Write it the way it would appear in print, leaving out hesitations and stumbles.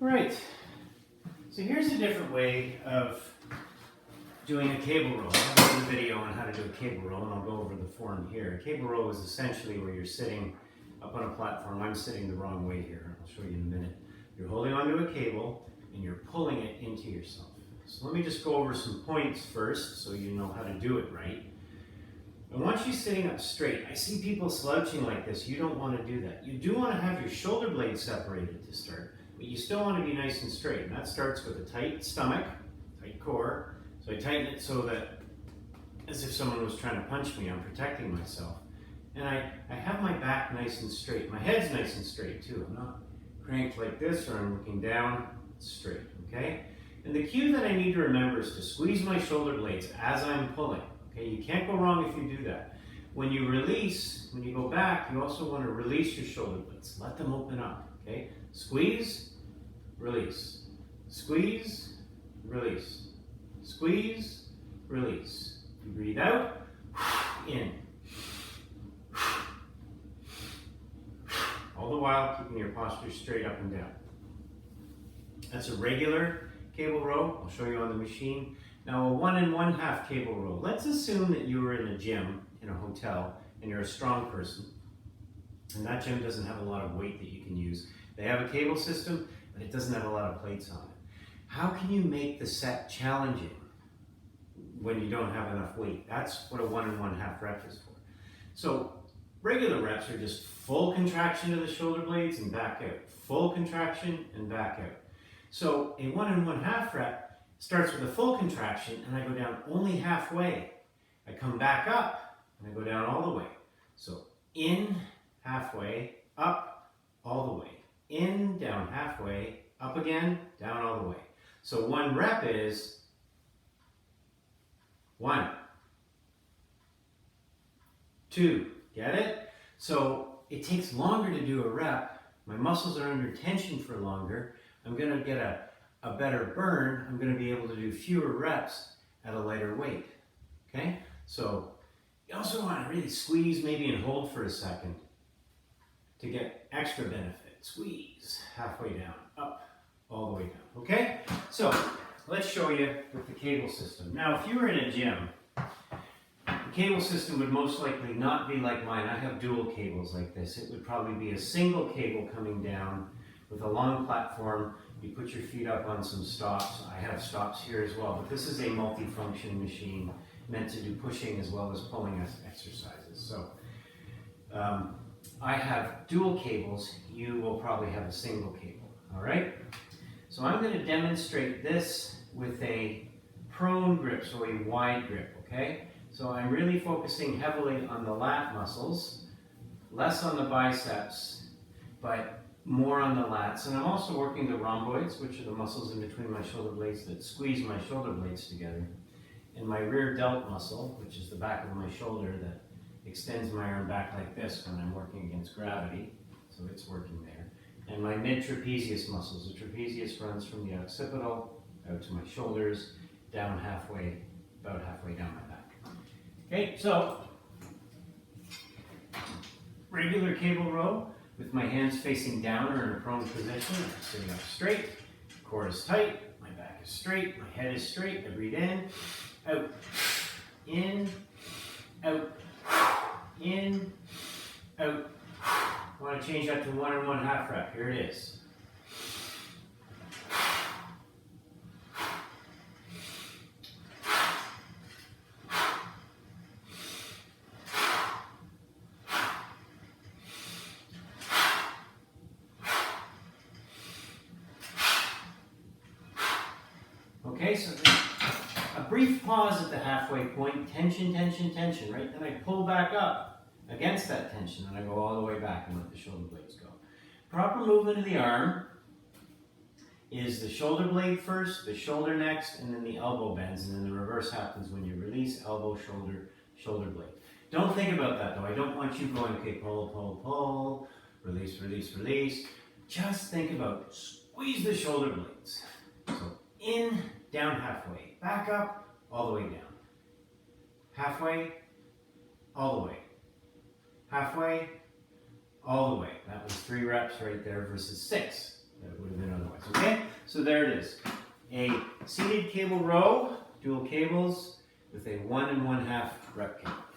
Right, so here's a different way of doing a cable row. I'll do a video on how to do a cable row, and I'll go over the form here. A cable row is essentially where you're sitting up on a platform. I'm sitting the wrong way here. I'll show you in a minute. You're holding onto a cable and you're pulling it into yourself. So let me just go over some points first so you know how to do it right. I want you sitting up straight. I see people slouching like this. You don't want to do that. You do want to have your shoulder blades separated to start, but you still want to be nice and straight. And that starts with a tight stomach, tight core. So I tighten it so that, as if someone was trying to punch me, I'm protecting myself. And I have my back nice and straight. My head's nice and straight too. I'm not cranked like this or I'm looking down, straight, okay? And the cue that I need to remember is to squeeze my shoulder blades as I'm pulling, okay? You can't go wrong if you do that. When you release, when you go back, you also want to release your shoulder blades. Let them open up, okay? Squeeze, release. Squeeze, release. Squeeze, release. You breathe out, in. All the while keeping your posture straight up and down. That's a regular cable row. I'll show you on the machine. Now a 1 1/2 cable row. Let's assume that you were in a gym, in a hotel, and you're a strong person, and that gym doesn't have a lot of weight that you can use. They have a cable system, but it doesn't have a lot of plates on it. How can you make the set challenging when you don't have enough weight? That's what a 1 1/2 rep is for. So regular reps are just full contraction of the shoulder blades and back out. Full contraction and back out. So a 1 1/2 rep starts with a full contraction and I go down only halfway. I come back up and I go down all the way. So in, halfway, up, all the way. In, down halfway, up again, down all the way. So 1 rep is 1, 2, get it? So it takes longer to do a rep. My muscles are under tension for longer. I'm going to get a better burn. I'm going to be able to do fewer reps at a lighter weight. Okay? So you also want to really squeeze maybe and hold for a second to get extra benefit. Squeeze, halfway down, up, all the way down. Okay? So let's show you with the cable system. Now if you were in a gym, the cable system would most likely not be like mine. I have dual cables like this. It would probably be a single cable coming down with a long platform. You put your feet up on some stops. I have stops here as well, but this is a multifunction machine meant to do pushing as well as pulling exercises. So I have dual cables. You will probably have a single cable, all right? So I'm going to demonstrate this with a prone grip, so a wide grip, okay? So I'm really focusing heavily on the lat muscles, less on the biceps, but more on the lats. And I'm also working the rhomboids, which are the muscles in between my shoulder blades that squeeze my shoulder blades together. And my rear delt muscle, which is the back of my shoulder that extends my arm back like this when I'm working against gravity. So it's working there. And my mid-trapezius muscles. The trapezius runs from the occipital out to my shoulders, down halfway, about halfway down my back. Okay, so regular cable row with my hands facing down or in a prone position. I'm sitting up straight, core is tight, my back is straight, my head is straight. I breathe in, out, in, out, in, out. I want to change that to 1 1/2 rep. Here it is. Okay, so a brief pause at the halfway point, tension, tension, tension, right? Then I pull back up against that tension and I go all the way back and let the shoulder blades go. Proper movement of the arm is the shoulder blade first, the shoulder next, and then the elbow bends, and then the reverse happens when you release elbow, shoulder, shoulder blade. Don't think about that though. I don't want you going, okay, pull, pull, pull, release, release, release. Just think about squeeze the shoulder blades. So in, down halfway, back up, all the way down. Halfway, all the way. Halfway, all the way. That was 3 reps right there versus 6 that it would have been otherwise, okay? So there it is. A seated cable row, dual cables, with a 1 1/2 rep cable.